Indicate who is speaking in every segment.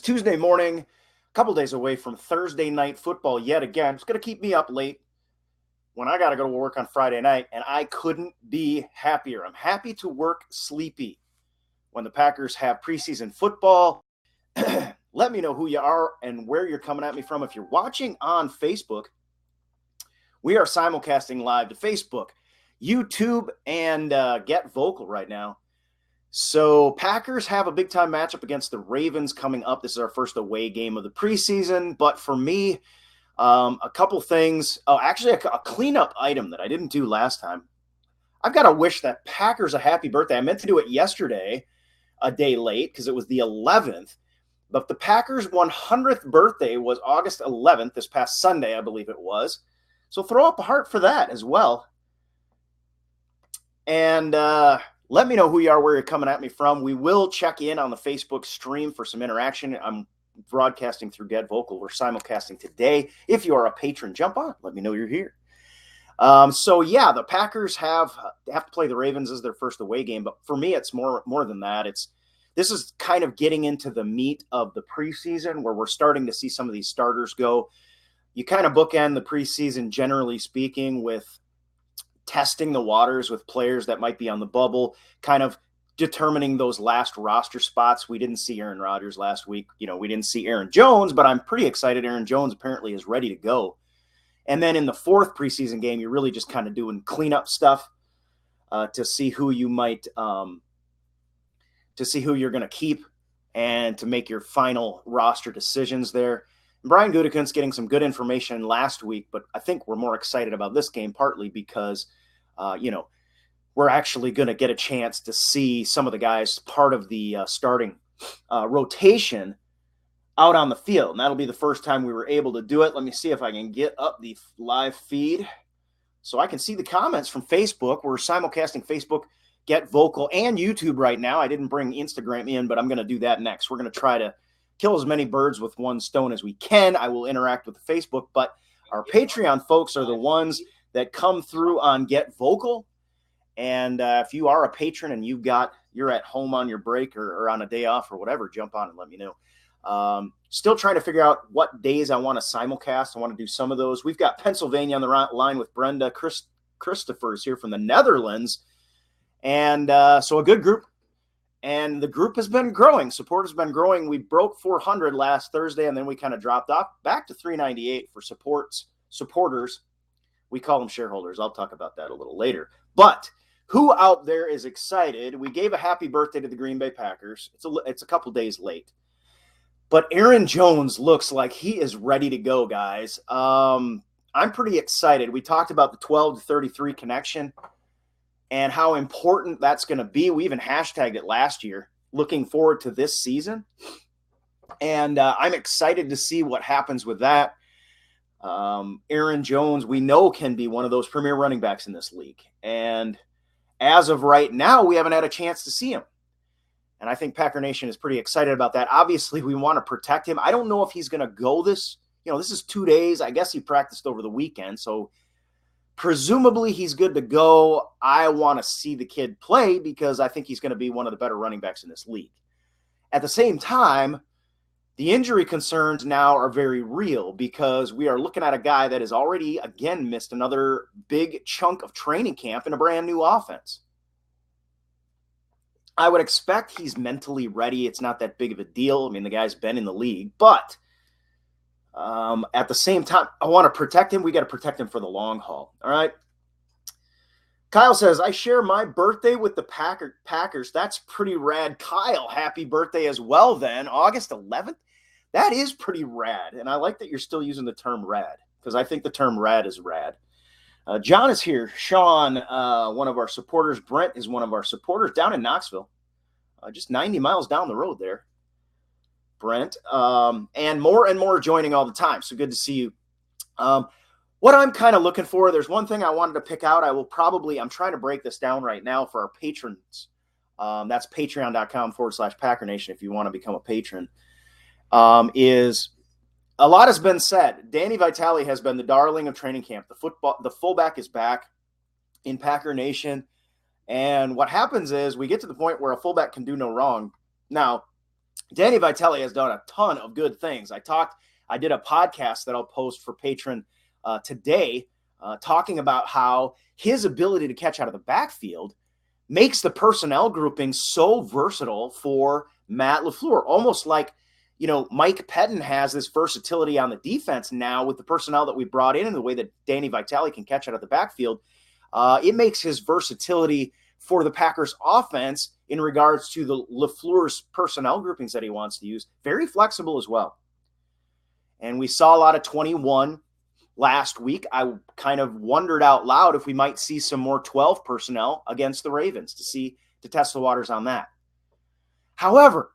Speaker 1: Tuesday morning, a couple days away from Thursday night football yet again. It's going to keep me up late when I got to go to work on Friday night, and I couldn't be happier. I'm happy to work sleepy when the Packers have preseason football. Let me know who you are and where you're coming at me from. If you're watching on Facebook, we are simulcasting live to Facebook, YouTube, and Get Vocal right now. So Packers have a big-time matchup against the Ravens coming up. This is our first away game of the preseason. But for me, a couple things. Oh, actually, a cleanup item that I didn't do last time. I've got to wish that Packers a happy birthday. I meant to do it yesterday, a day late, because it was the 11th. But the Packers' 100th birthday was August 11th, this past Sunday, I believe it was. So throw up a heart for that as well. And let me know who you are, where you're coming at me from. We will check in on the Facebook stream for some interaction. I'm broadcasting through Get Vocal. We're simulcasting today. If you are a patron, jump on. Let me know you're here. The Packers have to play the Ravens as their first away game. But for me, it's more than that. This is kind of getting into the meat of the preseason where we're starting to see some of these starters go. You kind of bookend the preseason, generally speaking, with testing the waters with players that might be on the bubble, kind of determining those last roster spots. We didn't see Aaron Rodgers last week. We didn't see Aaron Jones, but I'm pretty excited. Aaron Jones apparently is ready to go. And then in the fourth preseason game, you're really just kind of doing cleanup stuff to see who you might to see who you're going to keep and to make your final roster decisions there. And Brian Gutekunst's getting some good information last week, but I think we're more excited about this game partly because, we're actually going to get a chance to see some of the guys part of the starting rotation out on the field. And that'll be the first time we were able to do it. Let me see if I can get up the live feed so I can see the comments from Facebook. We're simulcasting Facebook, Get Vocal, and YouTube right now. I didn't bring Instagram in, but I'm going to do that next. We're going to try to kill as many birds with one stone as we can. I will interact with the Facebook, but our Patreon folks are the ones that come through on Get Vocal. And if you are a patron and you're at home on your break or on a day off or whatever, jump on and let me know. Still trying to figure out what days I want to simulcast. I want to do some of those. We've got Pennsylvania on the line with Brenda. Christopher's here from the Netherlands. And so a good group. And the group has been growing. Support has been growing. We broke 400 last Thursday, and then we kind of dropped off back to 398 for supporters. We call them shareholders. I'll talk about that a little later. But who out there is excited? We gave a happy birthday to the Green Bay Packers. It's a couple days late. But Aaron Jones looks like he is ready to go, guys. I'm pretty excited. We talked about the 12 to 33 connection and how important that's going to be. We even hashtagged it last year, looking forward to this season. And I'm excited to see what happens with that. Aaron Jones, we know, can be one of those premier running backs in this league. And as of right now, we haven't had a chance to see him. And I think Packer Nation is pretty excited about that. Obviously, we want to protect him. I don't know if he's going to go this. This is 2 days. I guess he practiced over the weekend. So presumably he's good to go. I want to see the kid play because I think he's going to be one of the better running backs in this league. At the same time, the injury concerns now are very real because we are looking at a guy that has already, again, missed another big chunk of training camp in a brand new offense. I would expect he's mentally ready. It's not that big of a deal. I mean, the guy's been in the league, but at the same time, I want to protect him. We got to protect him for the long haul. All right. Kyle says, I share my birthday with the Packers. That's pretty rad. Kyle, happy birthday as well then. August 11th. That is pretty rad. And I like that you're still using the term rad because I think the term rad is rad. John is here. Sean, one of our supporters. Brent is one of our supporters down in Knoxville. Just 90 miles down the road there. Brent. And more joining all the time. So good to see you. What I'm kind of looking for, there's one thing I wanted to pick out. I'm trying to break this down right now for our patrons. That's patreon.com/Packer Nation if you want to become a patron. Is a lot has been said. Danny Vitale has been the darling of training camp. The fullback is back in Packer Nation. And what happens is we get to the point where a fullback can do no wrong. Now, Danny Vitale has done a ton of good things. I did a podcast that I'll post for Patreon today, talking about how his ability to catch out of the backfield makes the personnel grouping so versatile for Matt LaFleur, almost like, Mike Pettin has this versatility on the defense now with the personnel that we brought in and the way that Danny Vitale can catch out of the backfield. It makes his versatility for the Packers offense in regards to the LaFleur's personnel groupings that he wants to use very flexible as well. And we saw a lot of 21 last week. I kind of wondered out loud if we might see some more 12 personnel against the Ravens to test the waters on that. However,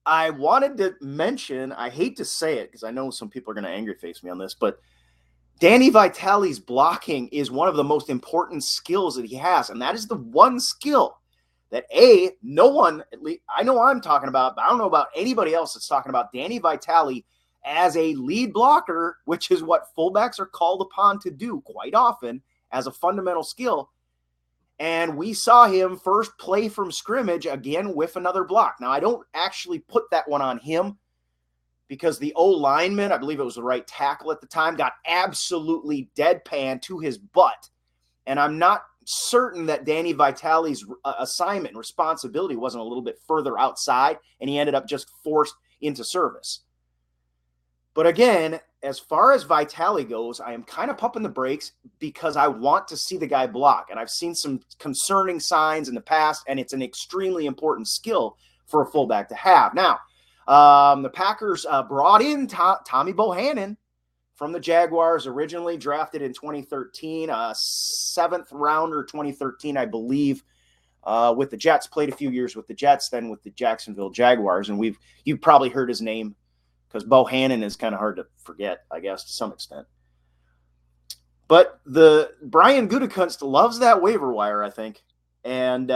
Speaker 1: I wanted to mention, I hate to say it because I know some people are going to angry face me on this, but Danny Vitale's blocking is one of the most important skills that he has. And that is the one skill that no one, at least I know I'm talking about, but I don't know about anybody else that's talking about Danny Vitale as a lead blocker, which is what fullbacks are called upon to do quite often as a fundamental skill. And we saw him first play from scrimmage again with another block. Now, I don't actually put that one on him because the O-lineman, I believe it was the right tackle at the time, got absolutely deadpan to his butt. And I'm not certain that Danny Vitale's assignment and responsibility wasn't a little bit further outside, and he ended up just forced into service. But again, as far as Vitale goes, I am kind of pumping the brakes because I want to see the guy block. And I've seen some concerning signs in the past, and it's an extremely important skill for a fullback to have. Now, the Packers brought in Tommy Bohannon from the Jaguars, originally drafted in 2013, seventh rounder 2013, I believe, with the Jets, played a few years with the Jets, then with the Jacksonville Jaguars. And you've probably heard his name because Bohannon is kind of hard to forget, I guess, to some extent. But the Brian Gutekunst loves that waiver wire, I think. And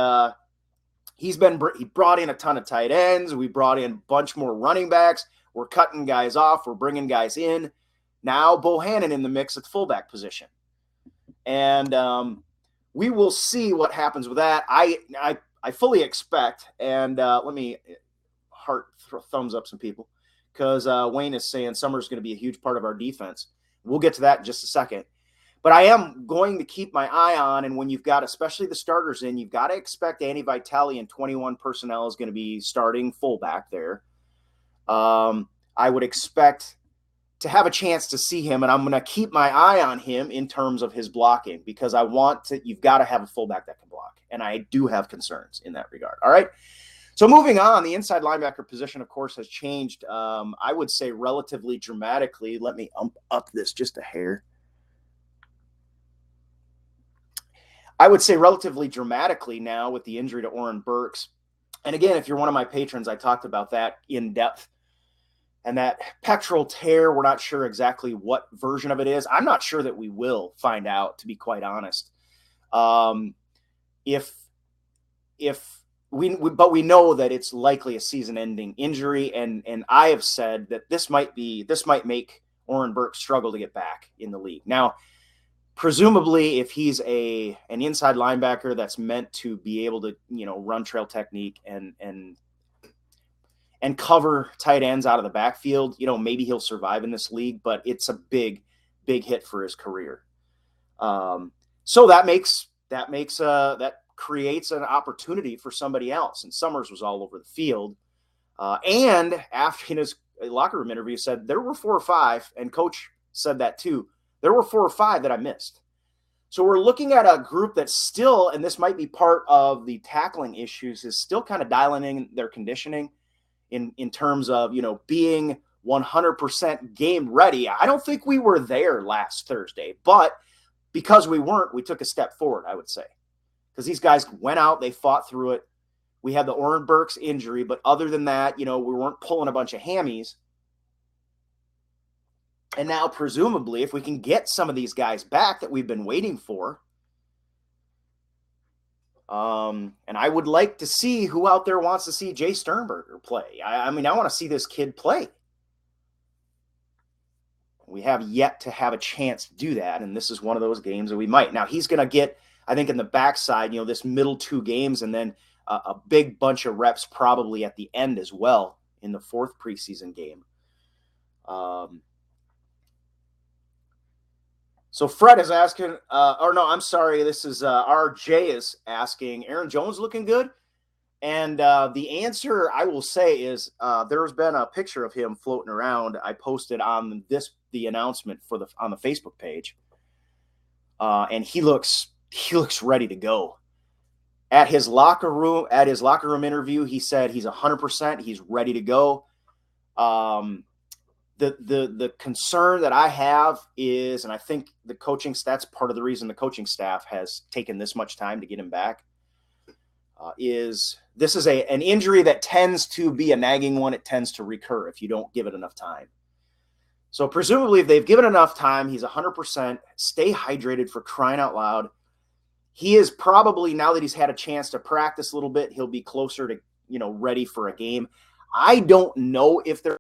Speaker 1: he brought in a ton of tight ends. We brought in a bunch more running backs. We're cutting guys off. We're bringing guys in. Now Bohannon in the mix at the fullback position. And we will see what happens with that. I fully expect, and let me thumbs up some people, because Wayne is saying Summers is going to be a huge part of our defense. We'll get to that in just a second. But I am going to keep my eye on, and when you've got especially the starters in, you've got to expect Danny Vitale and 21 personnel is going to be starting fullback there. I would expect to have a chance to see him, and I'm going to keep my eye on him in terms of his blocking because you've got to have a fullback that can block, and I do have concerns in that regard. All right. So moving on, the inside linebacker position, of course, has changed, I would say, relatively dramatically. Let me up this just a hair. I would say relatively dramatically now with the injury to Oren Burks. And again, if you're one of my patrons, I talked about that in depth. And that pectoral tear, we're not sure exactly what version of it is. I'm not sure that we will find out, to be quite honest. But we know that it's likely a season-ending injury, and I have said that this might make Oren Burks struggle to get back in the league. Now, presumably, if he's an inside linebacker that's meant to be able to, run trail technique and cover tight ends out of the backfield, maybe he'll survive in this league, but it's a big, big hit for his career. So that creates an opportunity for somebody else. And Summers was all over the field. And after in his locker room interview said there were 4 or 5, and coach said that too. There were 4 or 5 that I missed. So we're looking at a group that's still, and this might be part of the tackling issues, is still kind of dialing in their conditioning in terms of, being 100% game ready. I don't think we were there last Thursday, but because we weren't, we took a step forward, I would say. Because these guys went out, they fought through it. We had the Oren Burks injury, but other than that, we weren't pulling a bunch of hammies. And now, presumably, if we can get some of these guys back that we've been waiting for, and I would like to see who out there wants to see Jay Sternberger play. I want to see this kid play. We have yet to have a chance to do that, and this is one of those games that we might. Now, he's going to get, I think, in the backside, this middle 2 games, and then a big bunch of reps probably at the end as well in the 4th preseason game. So Fred is asking, this is RJ is asking, Aaron Jones looking good? And the answer I will say is there's been a picture of him floating around. I posted on the announcement on the Facebook page, and he looks ready to go. At his locker room interview, he said he's 100%. He's ready to go. The concern that I have is, and I think that's part of the reason the coaching staff has taken this much time to get him back, is this is an injury that tends to be a nagging one. It tends to recur if you don't give it enough time. So presumably if they've given enough time, he's 100%. Stay hydrated, for crying out loud. He is probably, now that he's had a chance to practice a little bit, he'll be closer to, ready for a game. I don't know if they're